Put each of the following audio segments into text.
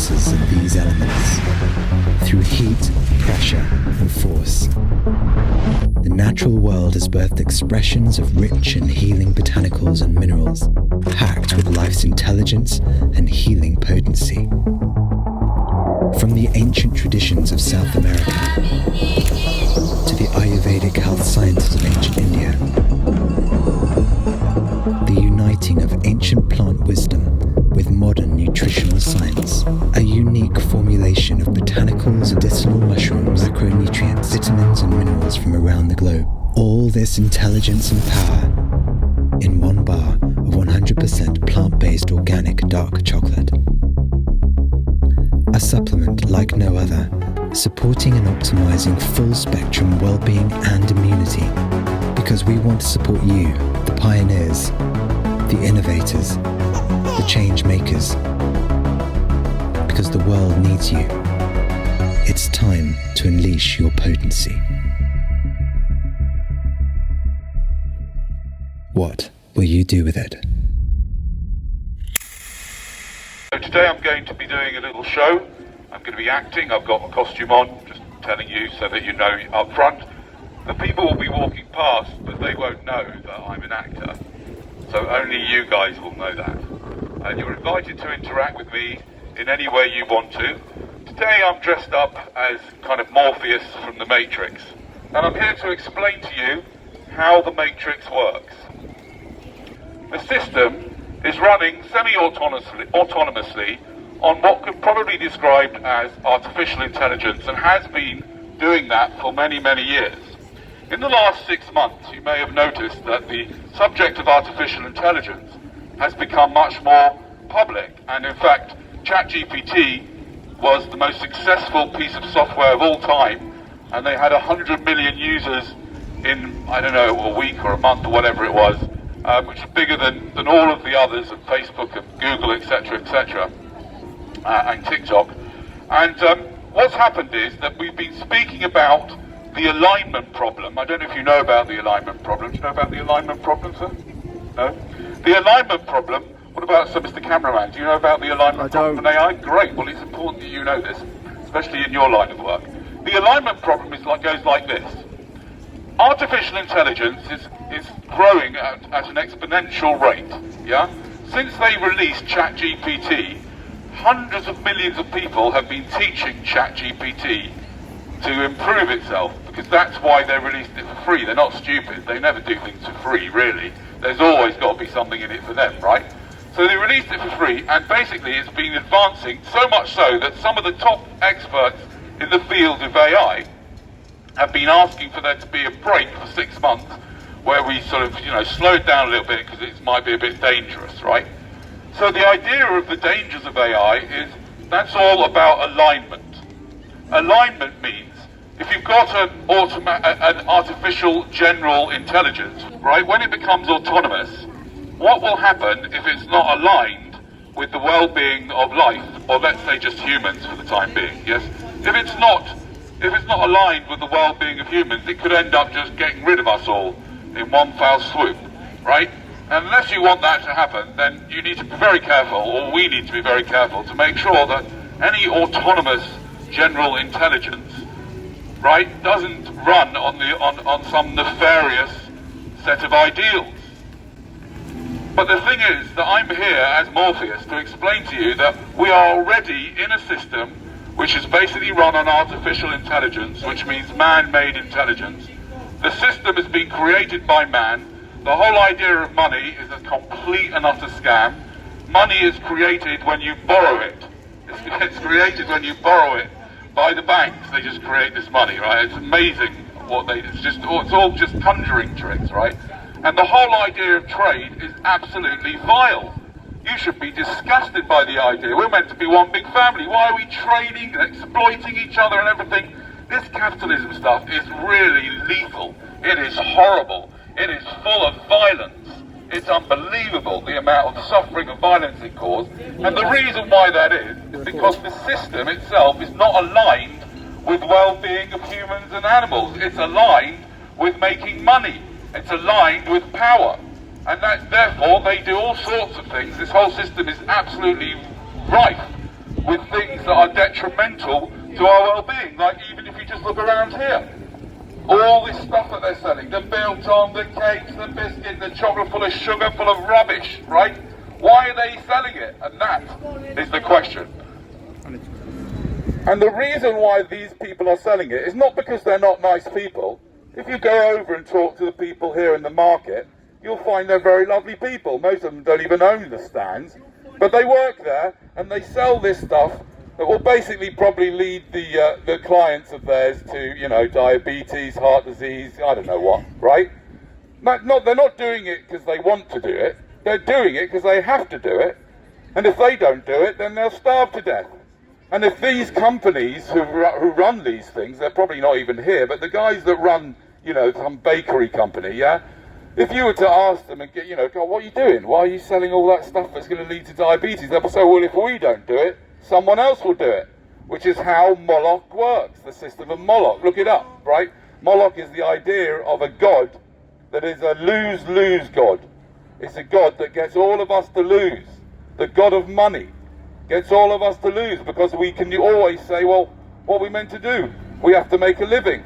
sources of these elements through heat, pressure, and force. The natural world has birthed expressions of rich and healing botanicals and minerals, packed with life's intelligence and healing potency. From the ancient traditions of South America to the Ayurvedic health sciences of ancient India, the uniting of ancient plant wisdom with modern nutritional science, a unique formulation of botanicals, medicinal mushrooms, macronutrients, vitamins and minerals from around the globe. All this intelligence and power in one bar of 100% plant-based organic dark chocolate. A supplement like no other, supporting and optimizing full-spectrum well-being and immunity, because we want to support you, the pioneers, the innovators, the change makers, because the world needs you. It's time to unleash your potency. What will you do with it? So today I'm going to be doing a little show. I'm going to be acting. I've got my costume on, just telling you so that you know up front. The people will be walking past, but they won't know that I'm an actor. So only you guys will know that. And you're invited to interact with me in any way you want to. Today I'm dressed up as kind of Morpheus from the Matrix. And I'm here to explain to you how the Matrix works. The system is running semi-autonomously on what could probably be described as artificial intelligence, and has been doing that for many, many years. In the last 6 months, you may have noticed that the subject of artificial intelligence has become much more public, and in fact, ChatGPT was the most successful piece of software of all time, and they had 100 million users in, I don't know, a week or a month or whatever it was, which is bigger than all of the others of Facebook and Google, etc., and TikTok. And what's happened is that we've been speaking about the alignment problem. I don't know if you know about the alignment problem. Do you know about the alignment problem, sir? No? The alignment problem, what about, sir, Mr. Cameraman? Do you know about the alignment problem in AI? Great, well, it's important that you know this, especially in your line of work. The alignment problem goes like this. Artificial intelligence is growing at an exponential rate, yeah? Since they released ChatGPT, hundreds of millions of people have been teaching ChatGPT to improve itself, because that's why they released it for free. They're not stupid. They never do things for free, really. There's always got to be something in it for them, right? So they released it for free, and basically it's been advancing so much so that some of the top experts in the field of AI have been asking for there to be a break for 6 months where we sort of, slow it down a little bit because it might be a bit dangerous, right? So the idea of the dangers of AI is that's all about alignment. Alignment means if you've got an artificial general intelligence, right, when it becomes autonomous, what will happen if it's not aligned with the well-being of life, or let's say just humans for the time being, yes? If it's not aligned with the well-being of humans, it could end up just getting rid of us all in one foul swoop, right? And unless you want that to happen, then you need to be very careful, or we need to be very careful, to make sure that any autonomous general intelligence, right, doesn't run on some nefarious set of ideals. But the thing is that I'm here as Morpheus to explain to you that we are already in a system which is basically run on artificial intelligence, which means man-made intelligence. The system has been created by man. The whole idea of money is a complete and utter scam. Money is created when you borrow it. It's created when you borrow it by the banks. They just create this money, right? It's amazing what it's all just conjuring tricks, right? And the whole idea of trade is absolutely vile. You should be disgusted by the idea. We're meant to be one big family. Why are we trading and exploiting each other and everything? This capitalism stuff is really lethal. It is horrible. It is full of violence. It's unbelievable the amount of suffering and violence it causes. And the reason why that is because the system itself is not aligned with well-being of humans and animals. It's aligned with making money. It's aligned with power. And that, therefore, they do all sorts of things. This whole system is absolutely rife with things that are detrimental to our well-being. Like even if you just look around here, all this stuff that they're selling, the biltong, the cakes, the biscuits, the chocolate full of sugar, full of rubbish, right? Why are they selling it? And that is the question. And the reason why these people are selling it is not because they're not nice people. If you go over and talk to the people here in the market, you'll find they're very lovely people. Most of them don't even own the stands, but they work there and they sell this stuff that will basically probably lead the clients of theirs to, you know, diabetes, heart disease, I don't know what, right? They're not doing it because they want to do it. They're doing it because they have to do it. And if they don't do it, then they'll starve to death. And if these companies who run these things, they're probably not even here, but the guys that run, you know, some bakery company, yeah? If you were to ask them and get, you know, God, what are you doing? Why are you selling all that stuff that's going to lead to diabetes? They'll say, well, if we don't do it, someone else will do it, which is how Moloch works, the system of Moloch. Look it up, right? Moloch is the idea of a god that is a lose-lose god. It's a god that gets all of us to lose. The god of money gets all of us to lose because we can always say, well, what are we meant to do? We have to make a living.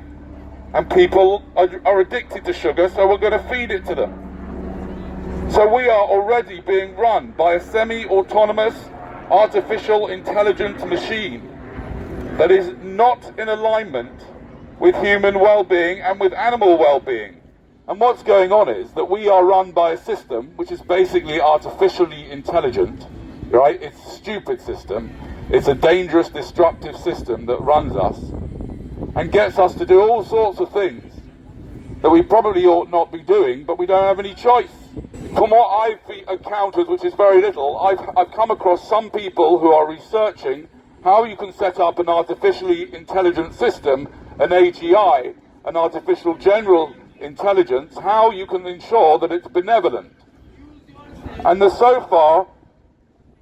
And people are addicted to sugar, so we're going to feed it to them. So we are already being run by a semi-autonomous, artificial intelligent machine that is not in alignment with human well-being and with animal well-being. And what's going on is that we are run by a system which is basically artificially intelligent, right? It's a stupid system. It's a dangerous, destructive system that runs us and gets us to do all sorts of things that we probably ought not be doing, but we don't have any choice. From what I've encountered, which is very little, I've come across some people who are researching how you can set up an artificially intelligent system, an AGI, an artificial general intelligence, how you can ensure that it's benevolent. And so far,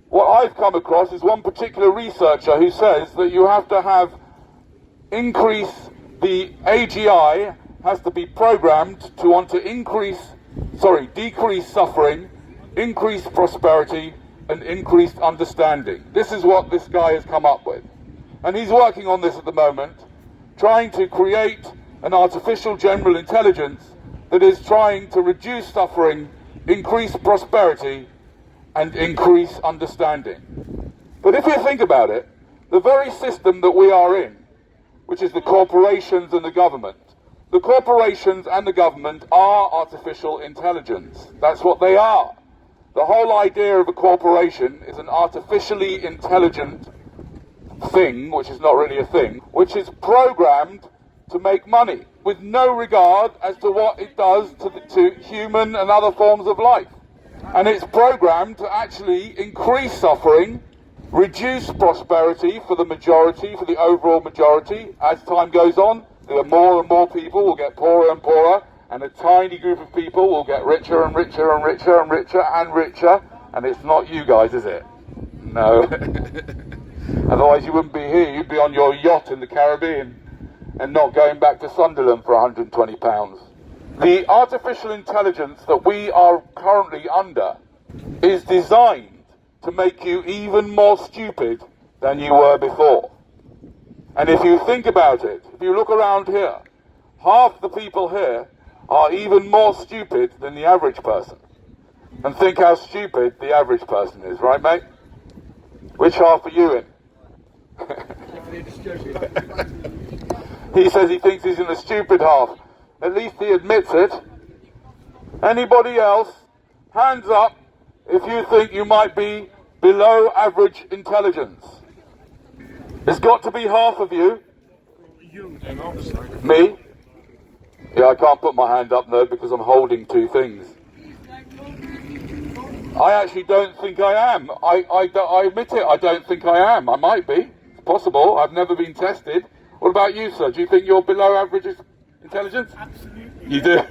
what I've come across is one particular researcher who says that you have to the AGI has to be programmed to want to decrease suffering, increase prosperity, and increased understanding. This is what this guy has come up with. And he's working on this at the moment, trying to create an artificial general intelligence that is trying to reduce suffering, increase prosperity, and increase understanding. But if you think about it, the very system that we are in, which is the corporations and the government, the corporations and the government are artificial intelligence. That's what they are. The whole idea of a corporation is an artificially intelligent thing, which is not really a thing, which is programmed to make money with no regard as to what it does to human and other forms of life. And it's programmed to actually increase suffering, reduce prosperity for the majority, for the overall majority. As time goes on, there are more and more people will get poorer and poorer, and a tiny group of people will get richer and richer and richer and richer and richer. And it's not you guys, is it? No. Otherwise you wouldn't be here. You'd be on your yacht in the Caribbean and not going back to Sunderland for £120. The artificial intelligence that we are currently under is designed to make you even more stupid than you were before. And if you think about it, if you look around here, half the people here are even more stupid than the average person. And think how stupid the average person is, right, mate? Which half are you in? He says he thinks he's in the stupid half. At least he admits it. Anybody else? Hands up if you think you might be below average intelligence. There's got to be half of you. Me? Yeah, I can't put my hand up though because I'm holding two things. I actually don't think I am. I admit it, I don't think I am. I might be. It's possible. I've never been tested. What about you, sir? Do you think you're below average intelligence? Absolutely. You do?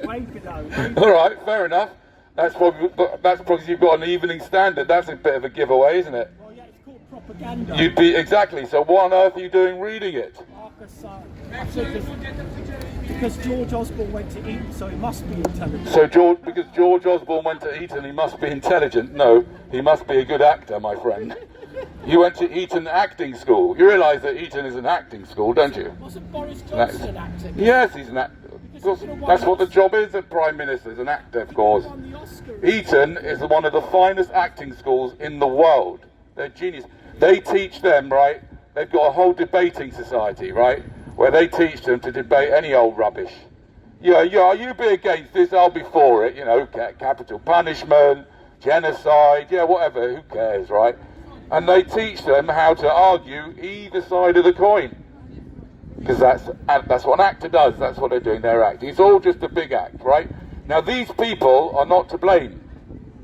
Way below. All right, fair enough. That's because you've got an evening standard. That's a bit of a giveaway, isn't it? Well, yeah, it's called propaganda. You'd be, exactly. So what on earth are you doing reading it? Because George Osborne went to Eton, so he must be intelligent. So because George Osborne went to Eton, he must be intelligent? No, he must be a good actor, my friend. You went to Eton acting school. You realise that Eton is an acting school, don't you? Wasn't Boris Johnson acting? Yes, he's an actor. That's what the job is of Prime Minister, is an actor, of course. Eton is one of the finest acting schools in the world. They're genius. They teach them, right? They've got a whole debating society, right? Where they teach them to debate any old rubbish. Yeah, you be against this, I'll be for it. You know, capital punishment, genocide, yeah, whatever, who cares, right? And they teach them how to argue either side of the coin. Because that's what an actor does, that's what they're doing, they're acting. It's all just a big act, right? Now these people are not to blame.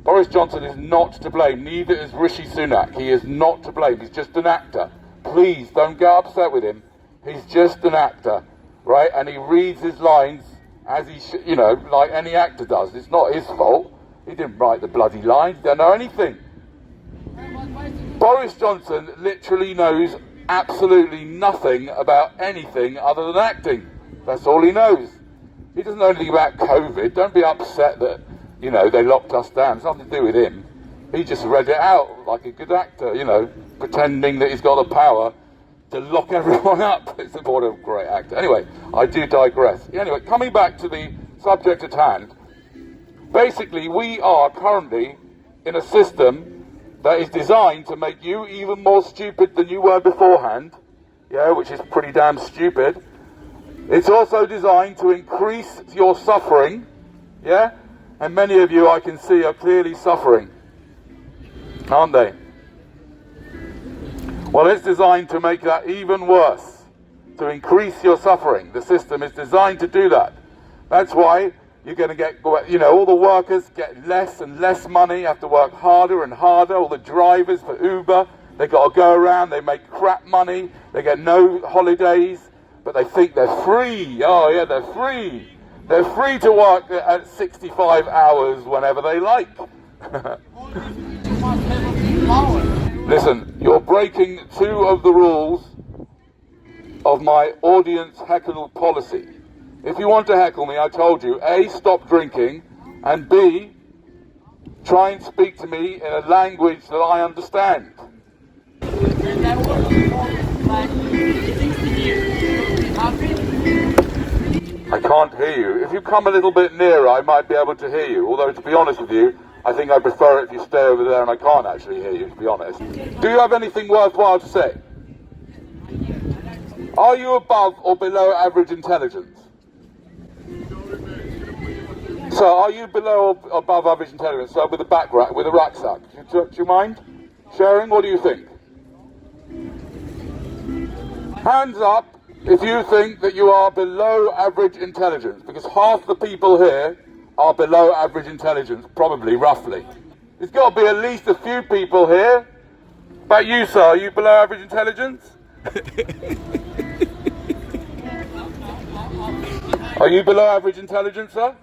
Boris Johnson is not to blame, neither is Rishi Sunak. He is not to blame, he's just an actor. Please don't get upset with him. He's just an actor, right? And he reads his lines as he should, you know, like any actor does. It's not his fault. He didn't write the bloody lines, he don't know anything. Boris Johnson literally knows absolutely nothing about anything other than acting. That's all he knows. He doesn't know anything about COVID. Don't be upset that, you know, they locked us down. It's nothing to do with him. He just read it out like a good actor, you know, pretending that he's got the power to lock everyone up. It's what a great actor. Anyway, I do digress. Anyway, coming back to the subject at hand, basically we are currently in a system that is designed to make you even more stupid than you were beforehand, yeah, which is pretty damn stupid. It's also designed to increase your suffering, yeah, and many of you I can see are clearly suffering, aren't they? Well, it's designed to make that even worse, to increase your suffering. The system is designed to do that. That's why you're going to get, you know, all the workers get less and less money, have to work harder and harder. All the drivers for Uber, they've got to go around, they make crap money, they get no holidays, but they think they're free. Oh yeah, they're free. They're free to work at 65 hours whenever they like. Listen, you're breaking two of the rules of my audience heckle policy. If you want to heckle me, I told you, A, stop drinking, and B, try and speak to me in a language that I understand. I can't hear you. If you come a little bit nearer, I might be able to hear you. Although, to be honest with you, I think I prefer it if you stay over there and I can't actually hear you, to be honest. Do you have anything worthwhile to say? Are you above or below average intelligence? So, are you below or above average intelligence? So, with a backpack, with a rucksack. Do you mind sharing? What do you think? Hands up if you think that you are below average intelligence, because half the people here are below average intelligence, probably, roughly. There's got to be at least a few people here. About you, sir, are you below average intelligence? Are you below average intelligence, sir?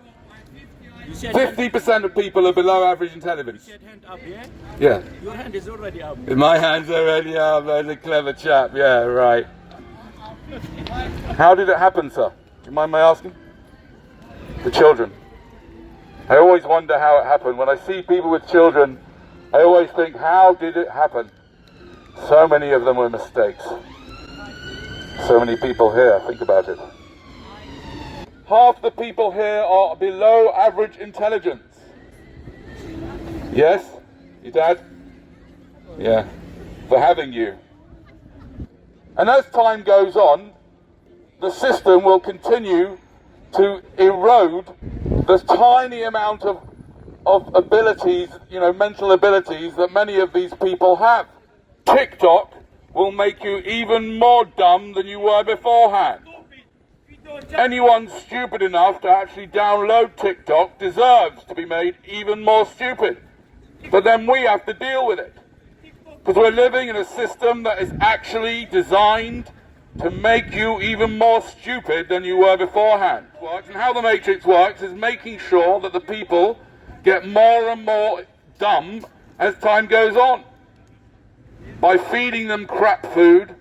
50% of people are below average intelligence. Your hand up, yeah? Yeah. Your hand is already up. My hand's already up. That's a clever chap. Yeah, right. How did it happen, sir? Do you mind my asking? The children. I always wonder how it happened. When I see people with children, I always think, how did it happen? So many of them were mistakes. So many people here, think about it. Half the people here are below average intelligence. Yes? Your dad? Yeah. For having you. And as time goes on, the system will continue to erode the tiny amount of abilities, you know, mental abilities that many of these people have. TikTok will make you even more dumb than you were beforehand. Anyone stupid enough to actually download TikTok deserves to be made even more stupid. But then we have to deal with it. Because we're living in a system that is actually designed to make you even more stupid than you were beforehand. And how the Matrix works is making sure that the people get more and more dumb as time goes on. By feeding them crap food,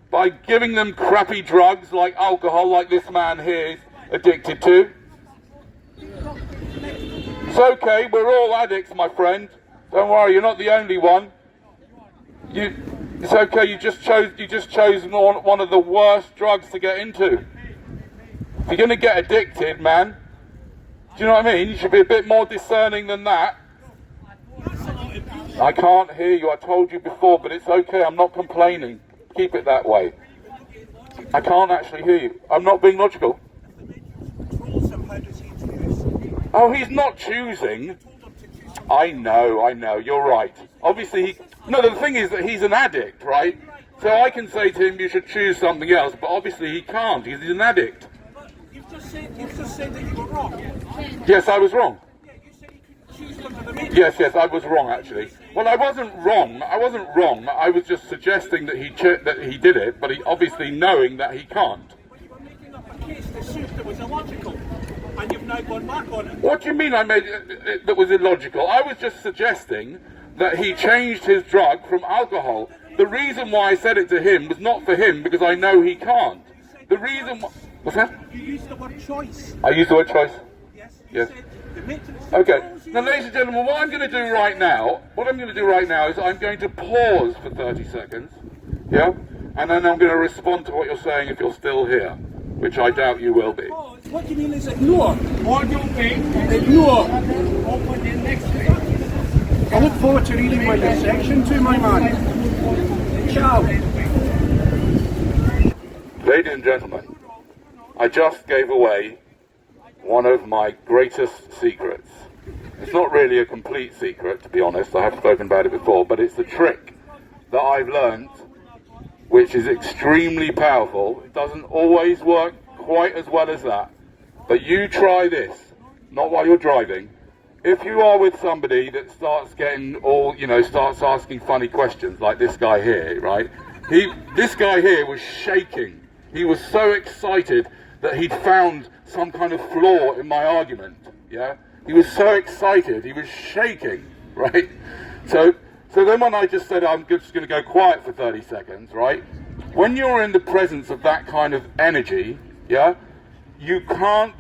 by giving them crappy drugs like alcohol, like this man here is addicted to. It's okay, we're all addicts, my friend. Don't worry, you're not the only one. It's okay. You just chose one of the worst drugs to get into. If you're going to get addicted, man, do you know what I mean? You should be a bit more discerning than that. I can't hear you. I told you before, but it's okay. I'm not complaining. Keep it that way. I can't actually hear you. I'm not being logical. Oh, he's not choosing. I know. You're right. Obviously, the thing is that he's an addict, right? So I can say to him, you should choose something else, but obviously he can't because he's an addict. You've just said that you were wrong. Yes, I was wrong. Yeah, you said you could choose them for the reason. Yes, I was wrong actually. Well, I wasn't wrong. I was just suggesting that he did it, but he obviously knowing that he can't. Well, you were making up a case that was illogical, and you've now gone back on it. What do you mean I made it that was illogical? I was just suggesting that he changed his drug from alcohol. The reason why I said it to him was not for him, because I know he can't. The reason what's that? You used the word choice. I used the word choice? Yes. Yes. The matrix. Okay. Now, ladies and gentlemen, what I'm going to do right now is I'm going to pause for 30 seconds, yeah? And then I'm going to respond to what you're saying if you're still here, which I doubt you will be. What do you mean is ignore? Ignore. I look forward to reading my section to my man. Ciao. Ladies and gentlemen, I just gave away one of my greatest secrets. It's not really a complete secret, to be honest. I have spoken about it before, but it's a trick that I've learned, which is extremely powerful. It doesn't always work quite as well as that, but you try this, not while you're driving. If you are with somebody that starts getting starts asking funny questions, like this guy here, right? This guy here was shaking. He was so excited that he'd found some kind of flaw in my argument, yeah? He was so excited, he was shaking, right? So then when I just said, I'm just going to go quiet for 30 seconds, right? When you're in the presence of that kind of energy, yeah, you can't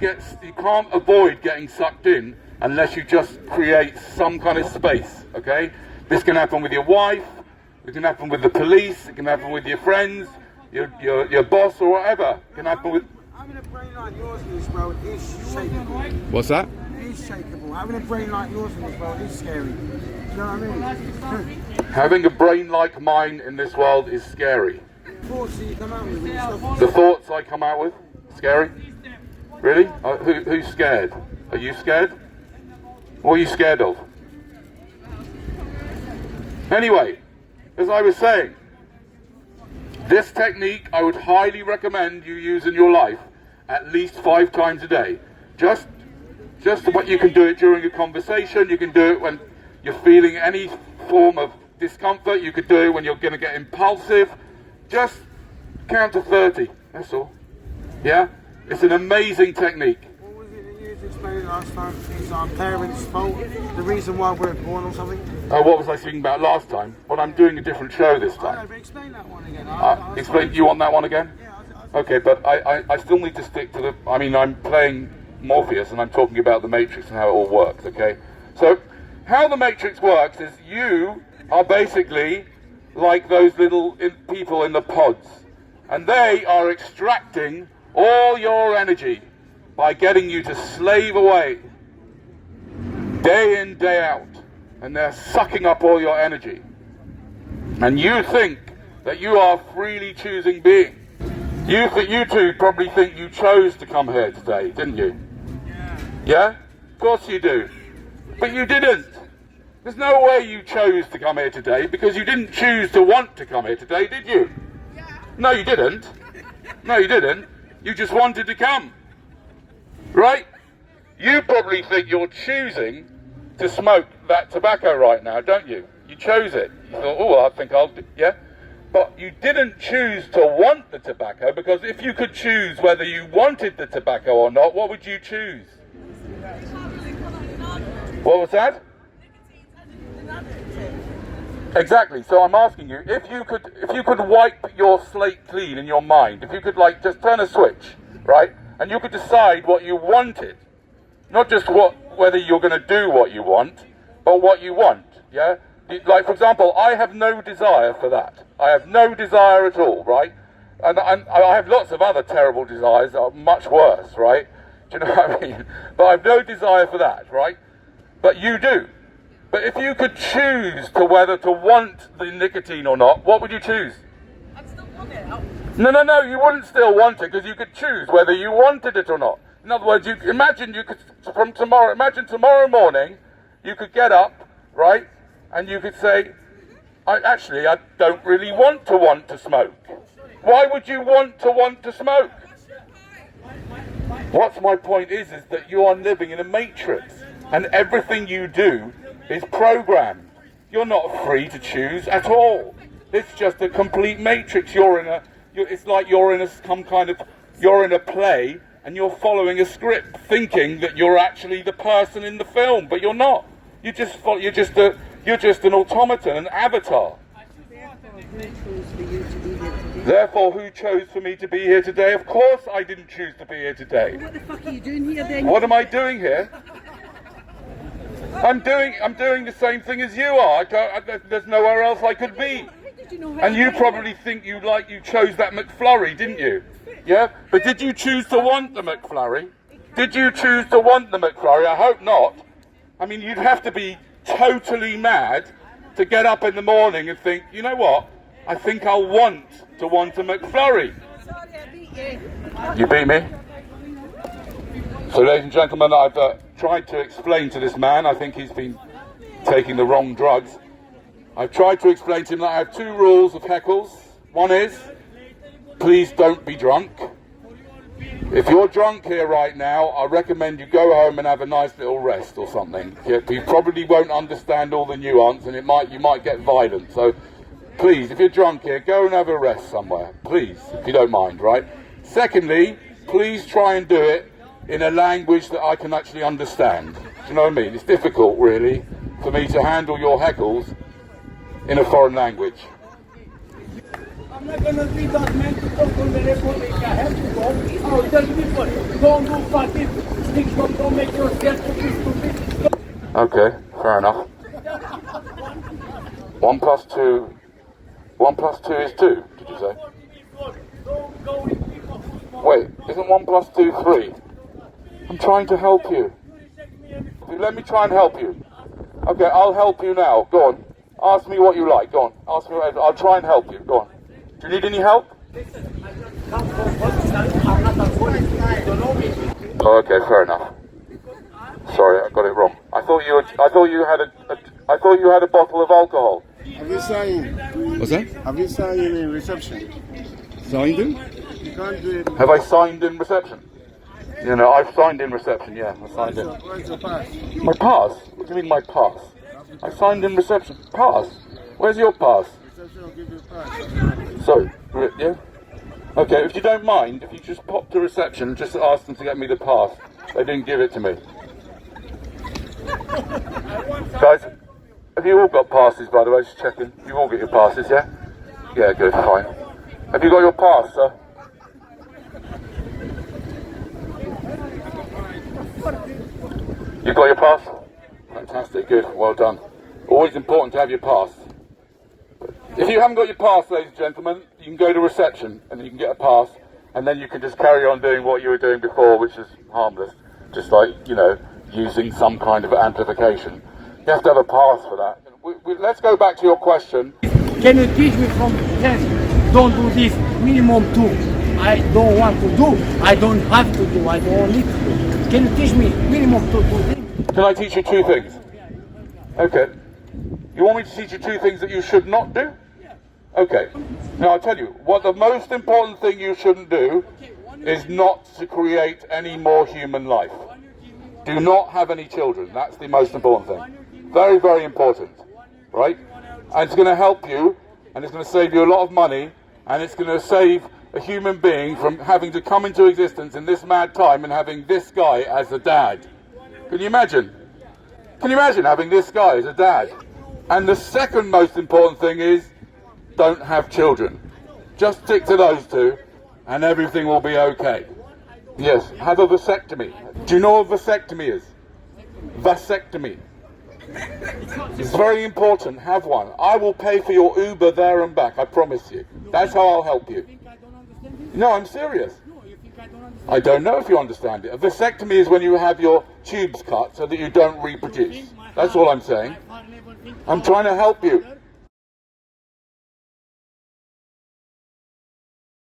avoid getting sucked in unless you just create some kind of space, okay? This can happen with your wife, it can happen with the police, it can happen with your friends, your boss or whatever. It can happen with... Having a brain like yours in this world is shakeable. What's that? It is shakeable. Having a brain like yours in this world is scary. Do you know what I mean? Having a brain like mine in this world is scary. Thoughts that you come out with and stuff. The thoughts I come out with? Scary? Really? Who's scared? Are you scared? What are you scared of? Anyway, as I was saying, this technique I would highly recommend you use in your life at least 5 times a day. Just what you can do it during a conversation, you can do it when you're feeling any form of discomfort, you could do it when you're going to get impulsive. Just count to 30, that's all. Yeah? It's an amazing technique. What was it that you explained last time? Is our parents' fault the reason why we're born or something? What was I speaking about last time? Well, I'm doing a different show this I know, time. but explain that one again. Explain, you want that one again? Yeah, Okay, but I still need to stick to the... I mean, I'm playing Morpheus and I'm talking about the Matrix and how it all works, okay? So, how the Matrix works is you are basically like those little people in the pods. And they are extracting all your energy by getting you to slave away day in, day out. And they're sucking up all your energy. And you think that you are freely choosing being. You two probably think you chose to come here today, didn't you? Yeah? Of course you do. But you didn't. There's no way you chose to come here today because you didn't choose to want to come here today, did you? No, you didn't. No, you didn't. You just wanted to come. Right? You probably think you're choosing to smoke that tobacco right now, don't you? You chose it. You thought, oh, I think I'll do, yeah? But you didn't choose to want the tobacco, because if you could choose whether you wanted the tobacco or not, what would you choose? What was that? Exactly. So I'm asking you, if you could wipe your slate clean in your mind, if you could like just turn a switch, right, and you could decide what you wanted, not just whether you're going to do what you want, but what you want, yeah? Like, for example, I have no desire for that. I have no desire at all, right? And I have lots of other terrible desires that are much worse, right? Do you know what I mean? But I have no desire for that, right? But you do. But if you could choose to whether to want the nicotine or not, what would you choose? I'd still want it. No, you wouldn't still want it because you could choose whether you wanted it or not. In other words, imagine tomorrow morning, you could get up, right, and you could say, I don't really want to smoke. Why would you want to smoke? What's my point is that you are living in a matrix, and everything you do is programmed. You're not free to choose at all. It's just a complete matrix. It's like you're in a play and you're following a script, thinking that you're actually the person in the film, but you're not. You're just an automaton, an avatar. Therefore, who chose for me to be here today? Of course, I didn't choose to be here today. What the fuck are you doing here then? What am I doing here? I'm doing the same thing as you are. There's nowhere else I could be. And you probably think you chose that McFlurry, didn't you? Yeah? But did you choose to want the McFlurry? Did you choose to want the McFlurry? I hope not. I mean, you'd have to be totally mad to get up in the morning and think, you know what? I think I'll want a McFlurry. Sorry, I beat you. You beat me? So, ladies and gentlemen, I've tried to explain to this man, I think he's been taking the wrong drugs. I've tried to explain to him that I have two rules of heckles. One is, please don't be drunk. If you're drunk here right now, I recommend you go home and have a nice little rest or something. You probably won't understand all the nuance and you might get violent. So please, if you're drunk here, go and have a rest somewhere. Please, if you don't mind, right? Secondly, please try and do it in a language that I can actually understand. Do you know what I mean? It's difficult, really, for me to handle your heckles in a foreign language. I'm not going to be that man to talk on the Republic. I have to go. I'll tell people, don't do fucking things, don't make yourself stupid. Okay, fair enough. 1 plus 2 is 2, did you say? Wait, isn't 1 plus 2 3? I'm trying to help you. Let me try and help you. Okay, I'll help you now. Go on. Ask me what you like. Go on. Ask me whatever. I'll try and help you. Go on. Do you need any help? Oh, okay, fair enough. Sorry, I got it wrong. I thought you had a bottle of alcohol. Have you signed? What's that? Have you signed in reception? Signed in? You can't do it. Have I signed in reception? You know, I've signed in reception, yeah. I signed in. Where's your pass? My pass? What do you mean my pass? I signed in reception. Pass? Where's your pass? Reception will give you a pass. So, yeah? Okay, if you don't mind, if you just pop to reception and just ask them to get me the pass. They didn't give it to me. Guys, have you all got passes, by the way? Just checking. You all get your passes, yeah? Yeah, good, fine. Have you got your pass, sir? You got your pass? Fantastic, good, well done. Always important to have your pass. If you haven't got your pass, ladies and gentlemen, you can go to reception and you can get a pass, and then you can just carry on doing what you were doing before, which is harmless. Just like, you know, using some kind of amplification. You have to have a pass for that. Let's go back to your question. Can you teach me from 10? Don't do this, minimum 2. I don't want to do, I don't have to do, I don't need to do. Can you teach me minimum 2 things? Can I teach you 2 things? Okay. You want me to teach you 2 things that you should not do? Okay. Now I'll tell you, what the most important thing you shouldn't do is not to create any more human life. Do not have any children. That's the most important thing. Very, very important. Right? And it's going to help you, and it's going to save you a lot of money, and it's going to save a human being from having to come into existence in this mad time and having this guy as a dad. Can you imagine? Can you imagine having this guy as a dad? And the second most important thing is, don't have children. Just stick to those 2 and everything will be okay. Yes, have a vasectomy. Do you know what vasectomy is? Vasectomy. It's very important. Have one. I will pay for your Uber there and back. I promise you. That's how I'll help you. think I don't understand this? No, I'm serious. No, you think I don't understand? I don't know if you understand it. A vasectomy is when you have your tubes cut so that you don't reproduce. That's all I'm saying. I'm trying to help you.